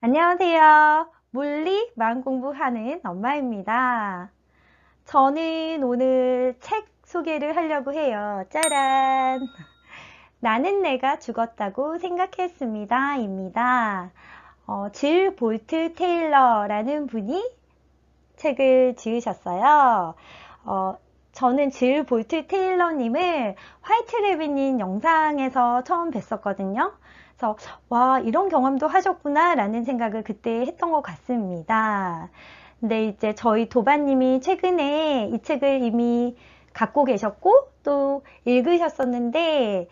안녕하세요. 물리 마음 공부하는 엄마입니다. 저는 오늘 책 소개를 하려고 해요. 짜란! 나는 내가 죽었다고 생각했습니다. 입니다. 질 볼트 테일러라는 분이 책을 지으셨어요. 어, 저는 질 볼트 테일러님을 화이트 레비닌 영상에서 처음 뵀었거든요. 그래서 와, 이런 경험도 하셨구나 라는 생각을 그때 했던 것 같습니다. 근데 이제 저희 도반님이 최근에 이 책을 이미 갖고 계셨고 또 읽으셨었는데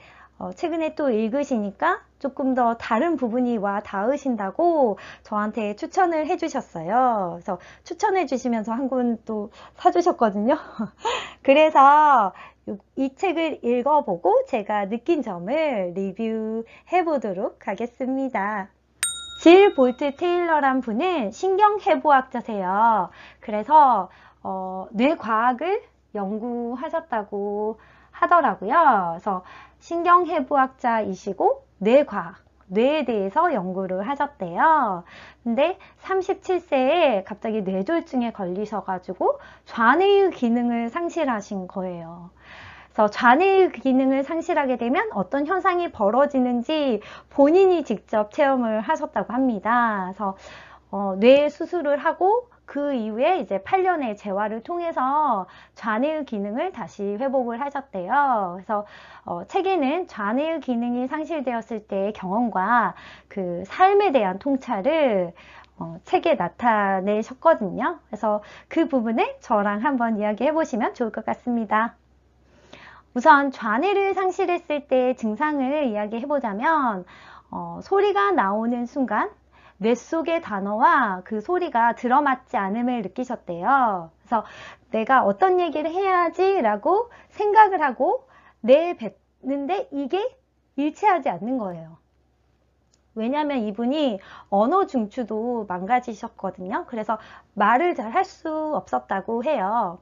최근에 또 읽으시니까 조금 더 다른 부분이 와 닿으신다고 저한테 추천을 해주셨어요. 그래서 추천해 주시면서 한 권 또 사주셨거든요. 그래서 이 책을 읽어보고 제가 느낀 점을 리뷰해 보도록 하겠습니다. 질 볼트 테일러란 분은 신경해부학자세요. 그래서 뇌과학을 연구하셨다고 하더라고요. 그래서 신경해부학자이시고 뇌과학, 뇌에 대해서 연구를 하셨대요. 근데 37세에 갑자기 뇌졸중에 걸리셔가지고 좌뇌의 기능을 상실하신 거예요. 그래서 좌뇌의 기능을 상실하게 되면 어떤 현상이 벌어지는지 본인이 직접 체험을 하셨다고 합니다. 그래서 뇌 수술을 하고 그 이후에 이제 8년의 재활을 통해서 좌뇌의 기능을 다시 회복을 하셨대요. 그래서 책에는 좌뇌의 기능이 상실되었을 때의 경험과 그 삶에 대한 통찰을 책에 나타내셨거든요. 그래서 그 부분을 저랑 한번 이야기해 보시면 좋을 것 같습니다. 우선 좌뇌를 상실했을 때 증상을 이야기해 보자면 소리가 나오는 순간 뇌 속의 단어와 그 소리가 들어맞지 않음을 느끼셨대요. 그래서 내가 어떤 얘기를 해야지 라고 생각을 하고 내뱉는데 이게 일치하지 않는 거예요. 왜냐하면 이분이 언어 중추도 망가지셨거든요. 그래서 말을 잘 할 수 없었다고 해요.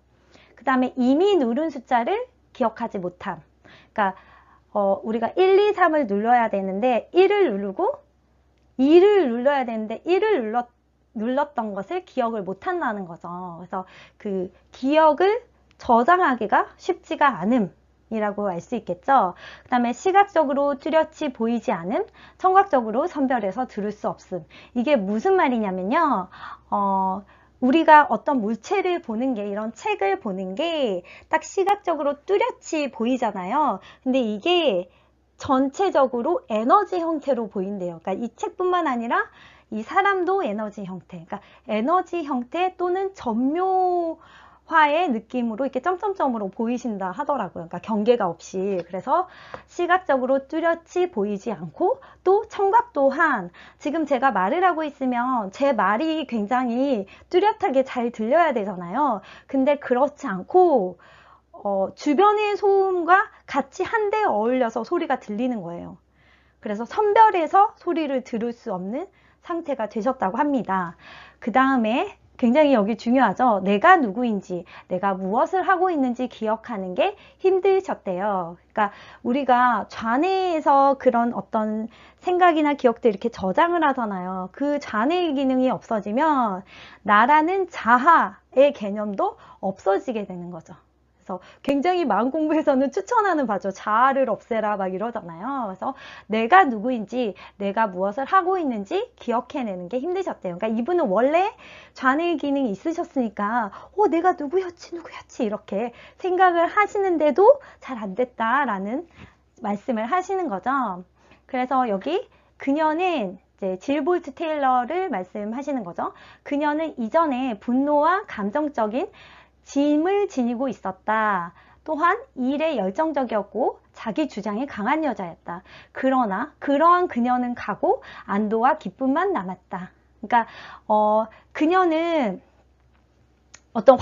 그 다음에 이미 누른 숫자를 기억하지 못함. 그러니까 우리가 1, 2, 3을 눌러야 되는데 1을 누르고 2를 눌러야 되는데 1을 눌렀던 것을 기억을 못한다는 거죠. 그래서 그 기억을 저장하기가 쉽지가 않음 이라고 알 수 있겠죠. 그 다음에 시각적으로 뚜렷이 보이지 않음, 청각적으로 선별해서 들을 수 없음. 이게 무슨 말이냐면요. 우리가 어떤 물체를 보는 게, 이런 책을 보는 게 딱 시각적으로 뚜렷이 보이잖아요. 근데 이게 전체적으로 에너지 형태로 보인대요. 그러니까 이 책뿐만 아니라 이 사람도 에너지 형태, 그러니까 에너지 형태 또는 점묘화의 느낌으로 이렇게 점점점으로 보이신다 하더라고요. 그러니까 경계가 없이. 그래서 시각적으로 뚜렷이 보이지 않고 또 청각 또한 지금 제가 말을 하고 있으면 제 말이 굉장히 뚜렷하게 잘 들려야 되잖아요. 근데 그렇지 않고 주변의 소음과 같이 한데 어울려서 소리가 들리는 거예요. 그래서 선별해서 소리를 들을 수 없는 상태가 되셨다고 합니다. 그 다음에 굉장히 여기 중요하죠. 내가 누구인지, 내가 무엇을 하고 있는지 기억하는 게 힘드셨대요. 그러니까 우리가 좌뇌에서 그런 어떤 생각이나 기억들 이렇게 저장을 하잖아요. 그 좌뇌 기능이 없어지면 나라는 자아의 개념도 없어지게 되는 거죠. 그래서 굉장히 마음 공부에서는 추천하는 바죠. 자아를 없애라 막 이러잖아요. 그래서 내가 누구인지, 내가 무엇을 하고 있는지 기억해내는 게 힘드셨대요. 그러니까 이분은 원래 좌뇌 기능이 있으셨으니까 내가 누구였지 이렇게 생각을 하시는데도 잘 안 됐다라는 말씀을 하시는 거죠. 그래서 여기 그녀는 이제 질 볼트 테일러를 말씀하시는 거죠. 그녀는 이전에 분노와 감정적인 짐을 지니고 있었다. 또한 일에 열정적이었고 자기 주장이 강한 여자였다. 그러나 그러한 그녀는 가고 안도와 기쁨만 남았다. 그러니까 그녀는 어떤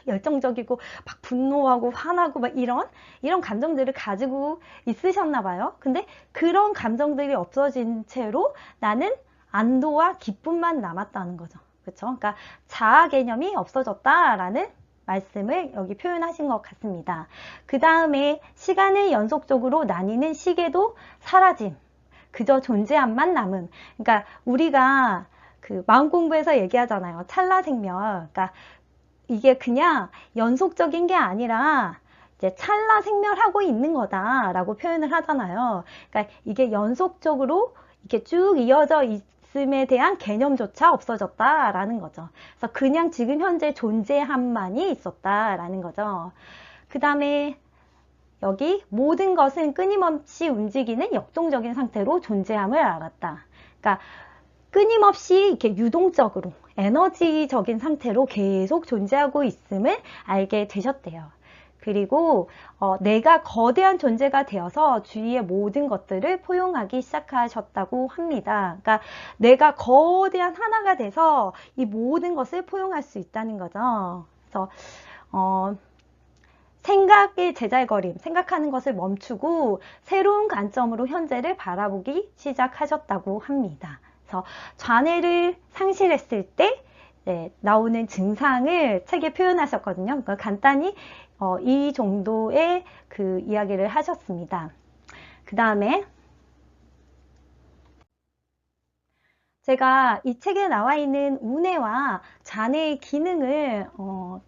열정적이고 막 분노하고 화나고 막 이런 감정들을 가지고 있으셨나 봐요. 근데 그런 감정들이 없어진 채로 나는 안도와 기쁨만 남았다는 거죠. 그렇죠? 그러니까 자아 개념이 없어졌다라는 말씀을 여기 표현하신 것 같습니다. 그 다음에 시간을 연속적으로 나뉘는 시계도 사라짐. 그저 존재함만 남음. 그러니까 우리가 그 마음 공부에서 얘기하잖아요. 찰나 생명. 그러니까 이게 그냥 연속적인 게 아니라 이제 찰나 생멸하고 있는 거다라고 표현을 하잖아요. 그러니까 이게 연속적으로 이렇게 쭉 이어져 있음에 대한 개념조차 없어졌다라는 거죠. 그래서 그냥 지금 현재 존재함만이 있었다라는 거죠. 그 다음에 여기 모든 것은 끊임없이 움직이는 역동적인 상태로 존재함을 알았다. 그러니까 끊임없이 이렇게 유동적으로 에너지적인 상태로 계속 존재하고 있음을 알게 되셨대요. 그리고 내가 거대한 존재가 되어서 주위의 모든 것들을 포용하기 시작하셨다고 합니다. 그러니까 내가 거대한 하나가 돼서 이 모든 것을 포용할 수 있다는 거죠. 그래서 생각의 제잘거림, 생각하는 것을 멈추고 새로운 관점으로 현재를 바라보기 시작하셨다고 합니다. 그래서 좌뇌를 상실했을 때 나오는 증상을 책에 표현하셨거든요. 그러니까 간단히 이 정도의 그 이야기를 하셨습니다. 그 다음에 제가 이 책에 나와 있는 우뇌와 좌뇌의 기능을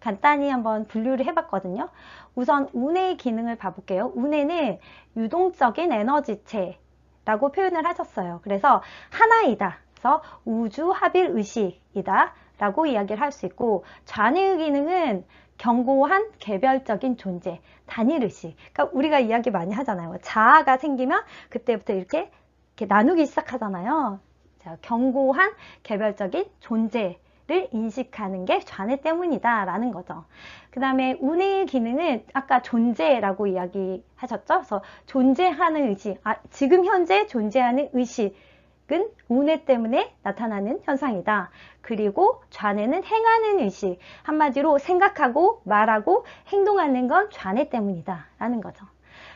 간단히 한번 분류를 해봤거든요. 우선 우뇌의 기능을 봐볼게요. 우뇌는 유동적인 에너지체라고 표현을 하셨어요. 그래서 하나이다. 그래서 우주 합일 의식이다 라고 이야기를 할 수 있고, 좌뇌의 기능은 견고한 개별적인 존재, 단일 의식. 그러니까 우리가 이야기 많이 하잖아요. 자아가 생기면 그때부터 이렇게 나누기 시작하잖아요. 자, 견고한 개별적인 존재를 인식하는 게 좌뇌 때문이다 라는 거죠. 그 다음에 우뇌의 기능은 아까 존재라고 이야기하셨죠. 그래서 존재하는 의식, 지금 현재 존재하는 의식은 우뇌 때문에 나타나는 현상이다. 그리고 좌뇌는 행하는 의식, 한마디로 생각하고 말하고 행동하는 건 좌뇌 때문이다 라는 거죠.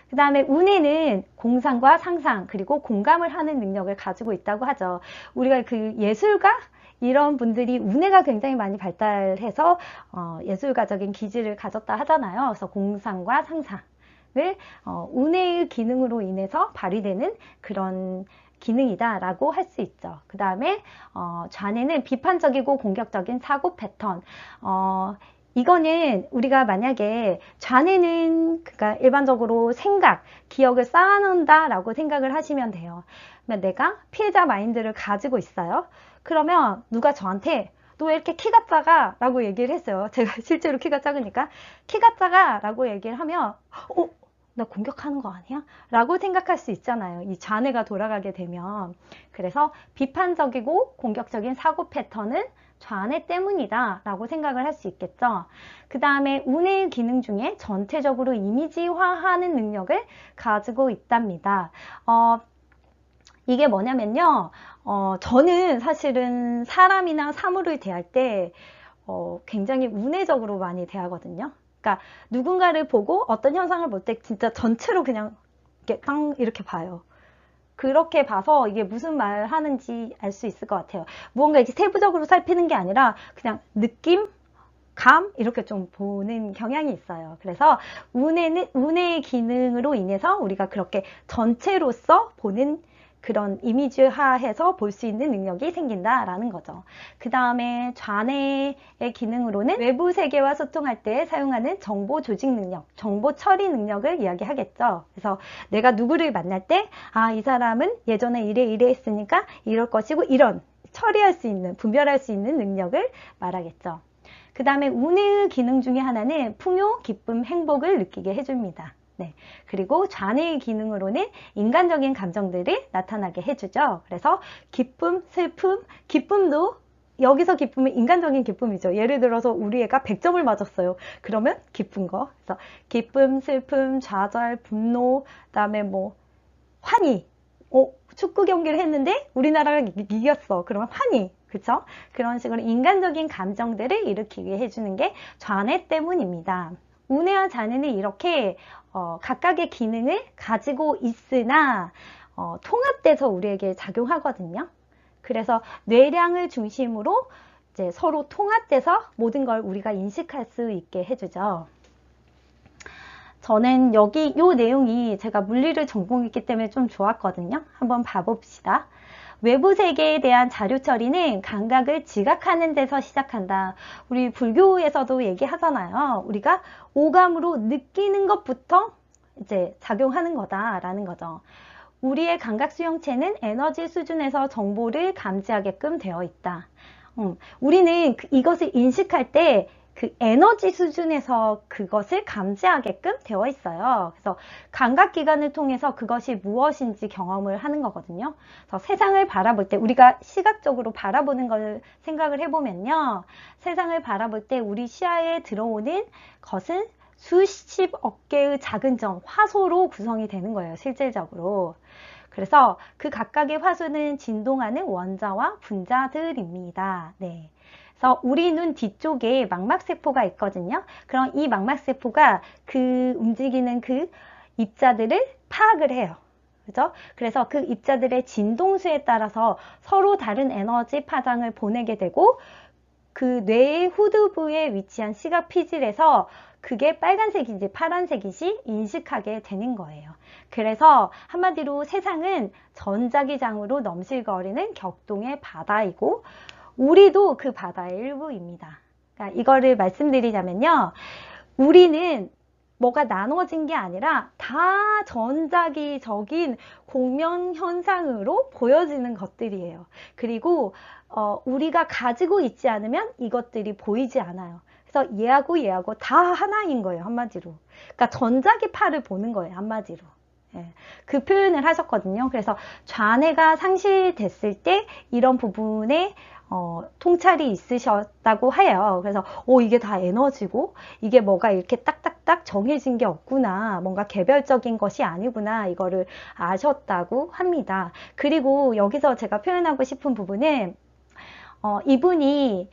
그 다음에 우뇌는 공상과 상상 그리고 공감을 하는 능력을 가지고 있다고 하죠. 우리가 그 예술가 이런 분들이 우뇌가 굉장히 많이 발달해서 예술가적인 기질을 가졌다 하잖아요. 그래서 공상과 상상을 우뇌의 기능으로 인해서 발휘되는 그런 기능이다 라고 할 수 있죠. 그 다음에 좌뇌는 비판적이고 공격적인 사고 패턴, 이거는 우리가 만약에 좌뇌는 그러니까 일반적으로 생각, 기억을 쌓아놓는다 라고 생각을 하시면 돼요. 내가 피해자 마인드를 가지고 있어요. 그러면 누가 저한테 너 왜 이렇게 키가 작아? 라고 얘기를 했어요. 제가 실제로 키가 작으니까 키가 작아 라고 얘기를 하면 나 공격하는 거 아니야? 라고 생각할 수 있잖아요. 이 좌뇌가 돌아가게 되면. 그래서 비판적이고 공격적인 사고 패턴은 좌뇌 때문이다 라고 생각을 할 수 있겠죠. 그 다음에 우뇌의 기능 중에 전체적으로 이미지화하는 능력을 가지고 있답니다. 이게 뭐냐면요. 저는 사실은 사람이나 사물을 대할 때 굉장히 우뇌적으로 많이 대하거든요. 그러니까 누군가를 보고 어떤 현상을 볼 때 진짜 전체로 그냥 이렇게 땅 이렇게 봐요. 그렇게 봐서 이게 무슨 말 하는지 알 수 있을 것 같아요. 무언가 이렇게 세부적으로 살피는 게 아니라 그냥 느낌, 감 이렇게 좀 보는 경향이 있어요. 그래서 우뇌의 기능으로 인해서 우리가 그렇게 전체로서 보는 그런 이미지화해서 볼 수 있는 능력이 생긴다라는 거죠. 그 다음에 좌뇌의 기능으로는 외부 세계와 소통할 때 사용하는 정보 조직 능력, 정보 처리 능력을 이야기하겠죠. 그래서 내가 누구를 만날 때, 이 사람은 예전에 이래 했으니까 이럴 것이고 이런 처리할 수 있는, 분별할 수 있는 능력을 말하겠죠. 그 다음에 우뇌의 기능 중에 하나는 풍요, 기쁨, 행복을 느끼게 해줍니다. 네. 그리고 좌뇌의 기능으로는 인간적인 감정들이 나타나게 해주죠. 그래서 기쁨, 슬픔, 기쁨도 여기서 기쁨은 인간적인 기쁨이죠. 예를 들어서 우리 애가 100점을 맞았어요. 그러면 기쁜 거. 그래서 기쁨, 슬픔, 좌절, 분노, 그다음에 뭐 환희. 축구 경기를 했는데 우리나라가 이겼어. 그러면 환희. 그쵸? 그런 식으로 인간적인 감정들을 일으키게 해주는 게 좌뇌 때문입니다. 우뇌와 좌뇌는 이렇게 각각의 기능을 가지고 있으나 통합돼서 우리에게 작용하거든요. 그래서 뇌량을 중심으로 이제 서로 통합돼서 모든 걸 우리가 인식할 수 있게 해주죠. 저는 이 내용이 제가 물리를 전공했기 때문에 좀 좋았거든요. 한번 봐봅시다. 외부 세계에 대한 자료 처리는 감각을 지각하는 데서 시작한다. 우리 불교에서도 얘기하잖아요. 우리가 오감으로 느끼는 것부터 이제 작용하는 거다라는 거죠. 우리의 감각 수용체는 에너지 수준에서 정보를 감지하게끔 되어 있다. 우리는 이것을 인식할 때 그 에너지 수준에서 그것을 감지하게끔 되어 있어요. 그래서 감각기관을 통해서 그것이 무엇인지 경험을 하는 거거든요. 그래서 세상을 바라볼 때 우리가 시각적으로 바라보는 걸 생각을 해보면요. 세상을 바라볼 때 우리 시야에 들어오는 것은 수십억 개의 작은 점, 화소로 구성이 되는 거예요. 실질적으로. 그래서 그 각각의 화소는 진동하는 원자와 분자들입니다. 네. 그래서 우리 눈 뒤쪽에 망막세포가 있거든요. 그럼 이 망막세포가 그 움직이는 그 입자들을 파악을 해요. 그죠? 그래서 그 입자들의 진동수에 따라서 서로 다른 에너지 파장을 보내게 되고 그 뇌의 후두부에 위치한 시각 피질에서 그게 빨간색인지 파란색인지 인식하게 되는 거예요. 그래서 한마디로 세상은 전자기장으로 넘실거리는 격동의 바다이고 우리도 그 바다의 일부입니다. 그러니까 이거를 말씀드리자면요. 우리는 뭐가 나눠진 게 아니라 다 전자기적인 공명 현상으로 보여지는 것들이에요. 그리고 우리가 가지고 있지 않으면 이것들이 보이지 않아요. 그래서 얘하고 다 하나인 거예요. 한마디로. 그러니까 전자기파를 보는 거예요. 한마디로. 예, 그 표현을 하셨거든요. 그래서 좌뇌가 상실됐을 때 이런 부분에 통찰이 있으셨다고 해요. 그래서 이게 다 에너지고 이게 뭐가 이렇게 딱딱딱 정해진 게 없구나. 뭔가 개별적인 것이 아니구나. 이거를 아셨다고 합니다. 그리고 여기서 제가 표현하고 싶은 부분은 이분이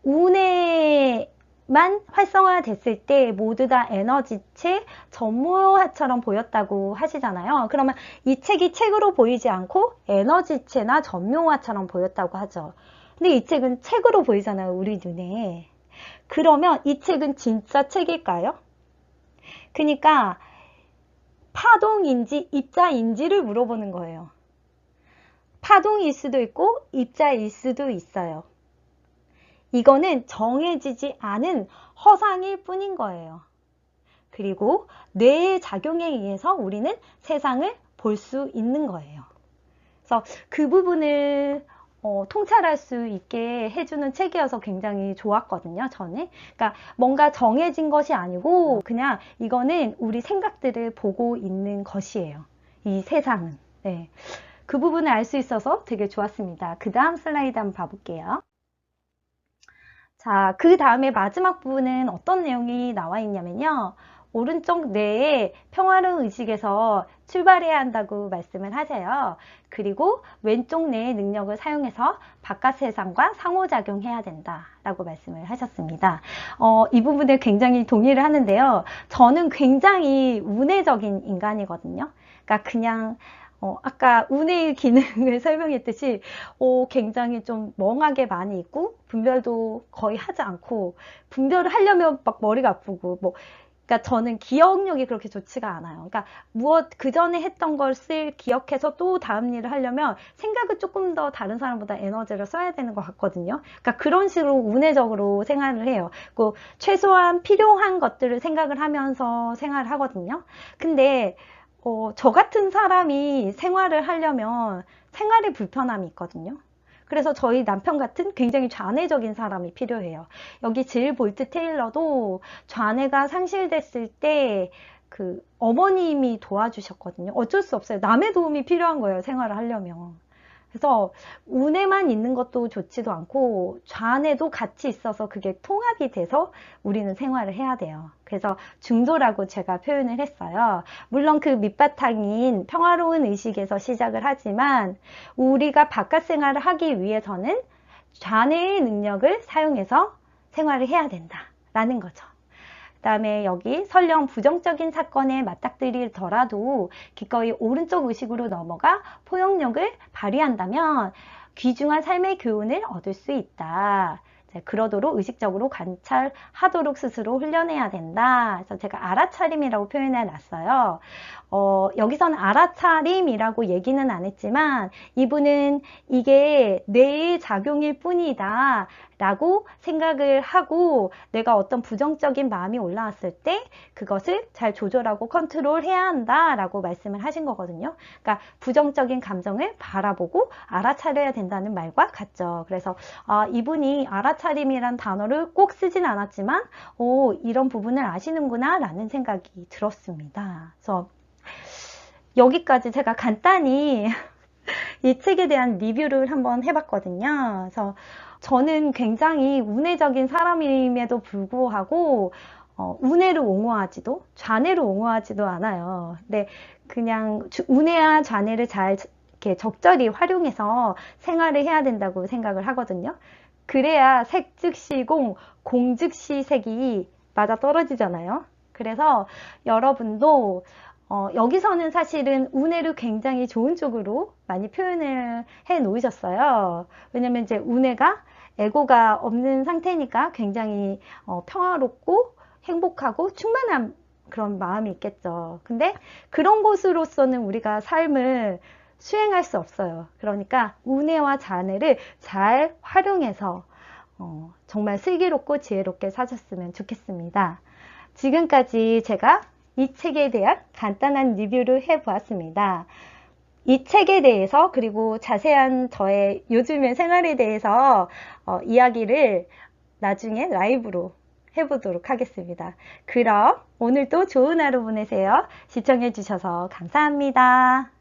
운에만 활성화됐을 때 모두 다 에너지체 전무화처럼 보였다고 하시잖아요. 그러면 이 책이 책으로 보이지 않고 에너지체나 전무화처럼 보였다고 하죠. 근데 이 책은 책으로 보이잖아요, 우리 눈에. 그러면 이 책은 진짜 책일까요? 그러니까 파동인지 입자인지를 물어보는 거예요. 파동일 수도 있고 입자일 수도 있어요. 이거는 정해지지 않은 허상일 뿐인 거예요. 그리고 뇌의 작용에 의해서 우리는 세상을 볼 수 있는 거예요. 그래서 그 부분을 통찰할 수 있게 해주는 책이어서 굉장히 좋았거든요, 저는. 그러니까 뭔가 정해진 것이 아니고 그냥 이거는 우리 생각들을 보고 있는 것이에요. 이 세상은. 네. 그 부분을 알 수 있어서 되게 좋았습니다. 그 다음 슬라이드 한번 봐볼게요. 자, 그 다음에 마지막 부분은 어떤 내용이 나와 있냐면요. 오른쪽 뇌의 평화로운 의식에서 출발해야 한다고 말씀을 하세요. 그리고 왼쪽 뇌의 능력을 사용해서 바깥 세상과 상호작용해야 된다라고 말씀을 하셨습니다. 이 부분에 굉장히 동의를 하는데요. 저는 굉장히 운해적인 인간이거든요. 그러니까 그냥 아까 운의 기능을 설명했듯이 굉장히 좀 멍하게 많이 있고 분별도 거의 하지 않고 분별을 하려면 막 머리가 아프고 그러니까 저는 기억력이 그렇게 좋지가 않아요. 그러니까 그 전에 했던 것을 기억해서 또 다음 일을 하려면 생각을 조금 더 다른 사람보다 에너지를 써야 되는 것 같거든요. 그러니까 그런 식으로 운해적으로 생활을 해요. 그 최소한 필요한 것들을 생각을 하면서 생활을 하거든요. 근데 저 같은 사람이 생활을 하려면 생활에 불편함이 있거든요. 그래서 저희 남편 같은 굉장히 좌뇌적인 사람이 필요해요. 여기 질 볼트 테일러도 좌뇌가 상실됐을 때 그 어머님이 도와주셨거든요. 어쩔 수 없어요. 남의 도움이 필요한 거예요. 생활을 하려면. 그래서 운에만 있는 것도 좋지도 않고 좌뇌도 같이 있어서 그게 통합이 돼서 우리는 생활을 해야 돼요. 그래서 중도라고 제가 표현을 했어요. 물론 그 밑바탕인 평화로운 의식에서 시작을 하지만 우리가 바깥 생활을 하기 위해서는 좌뇌의 능력을 사용해서 생활을 해야 된다라는 거죠. 그 다음에 여기 설령 부정적인 사건에 맞닥뜨리더라도 기꺼이 오른쪽 의식으로 넘어가 포용력을 발휘한다면 귀중한 삶의 교훈을 얻을 수 있다. 그러도록 의식적으로 관찰하도록 스스로 훈련해야 된다. 그래서 제가 알아차림이라고 표현해 놨어요. 여기서는 알아차림이라고 얘기는 안 했지만 이분은 이게 뇌의 작용일 뿐이다 라고 생각을 하고 내가 어떤 부정적인 마음이 올라왔을 때 그것을 잘 조절하고 컨트롤해야 한다 라고 말씀을 하신 거거든요. 그러니까 부정적인 감정을 바라보고 알아차려야 된다는 말과 같죠. 그래서 이분이 알아차림이란 단어를 꼭 쓰진 않았지만 이런 부분을 아시는구나 라는 생각이 들었습니다. 그래서 여기까지 제가 간단히 이 책에 대한 리뷰를 한번 해봤거든요. 그래서 저는 굉장히 운해적인 사람임에도 불구하고 운해를 옹호하지도 좌뇌를 옹호하지도 않아요. 근데 그냥 운해와 좌뇌를 잘 이렇게 적절히 활용해서 생활을 해야 된다고 생각을 하거든요. 그래야 색 즉시 공, 공 즉시 색이 맞아 떨어지잖아요. 그래서 여러분도 여기서는 사실은 운해를 굉장히 좋은 쪽으로 많이 표현을 해 놓으셨어요. 왜냐면 이제 운해가 에고가 없는 상태니까 굉장히 평화롭고 행복하고 충만한 그런 마음이 있겠죠. 근데 그런 곳으로서는 우리가 삶을 수행할 수 없어요. 그러니까 운해와 잔해를 잘 활용해서 정말 슬기롭고 지혜롭게 사셨으면 좋겠습니다. 지금까지 제가 이 책에 대한 간단한 리뷰를 해보았습니다. 이 책에 대해서 그리고 자세한 저의 요즘의 생활에 대해서 이야기를 나중에 라이브로 해보도록 하겠습니다. 그럼 오늘도 좋은 하루 보내세요. 시청해 주셔서 감사합니다.